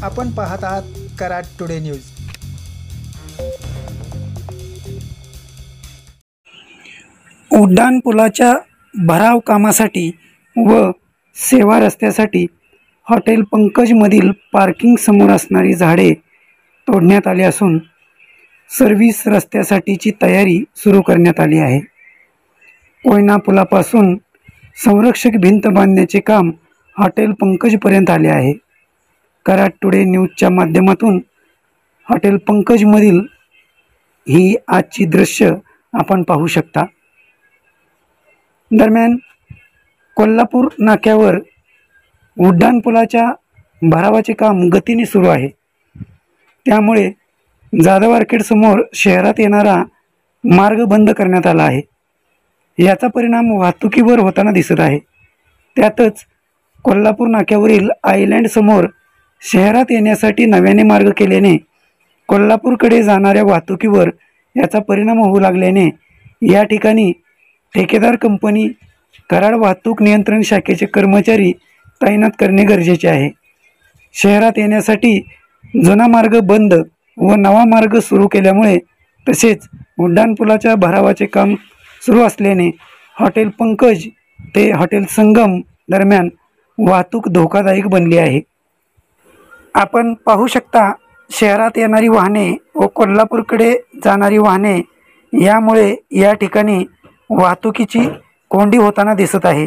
आपण पाहत आहात कराड टुडे न्यूज। उड्डाणपुलाच्या भराव कामासाठी व सेवा रस्त्यासाठी हॉटेल पंकजमधील पार्किंग समोर असणारी झाडे तोडण्यात आली असून सर्व्हिस रस्त्यासाठीची तयारी सुरू करण्यात आली आहे। कोयना पुलापासून संरक्षक भिंत बांधण्याचे काम हॉटेल पंकजपर्यंत आले आहे। कराड टुडे न्यूजच्या माध्यमातून हॉटेल पंकजमधील ही आजची दृश्य आपण पाहू शकता। दरम्यान कोल्हापूर नाक्यावर उड्डाणपुलाच्या भरावाचे काम गतीने सुरू आहे, त्यामुळे जाधव आर्केड समोर शहरात येणारा मार्ग बंद करण्यात आला आहे। याचा परिणाम वाहतुकीवर होताना दिसत आहे। त्यातच कोल्हापूर नाक्यावरील आयलँड समोर शहरात येण्यासाठी नव्याने मार्ग केल्याने कोल्हापूरकडे जाणाऱ्या वाहतुकीवर याचा परिणाम होऊ लागल्याने या ठिकाणी ठेकेदार कंपनी कराड वाहतूक नियंत्रण शाखेचे कर्मचारी तैनात करणे गरजेचे आहे। शहरात येण्यासाठी जुना मार्ग बंद व नवा मार्ग सुरू केल्यामुळे तसेच उड्डाणपुलाच्या भरावाचे काम सुरू असल्याने हॉटेल पंकज ते हॉटेल संगम दरम्यान वाहतूक धोकादायक बनली आहे। आपण पाहू शकता शहरात येणारी वाहने व कोल्हापूरकडे जाणारी वाहने यामुळे या ठिकाणी वाहतुकीची कोंडी होताना दिसत आहे।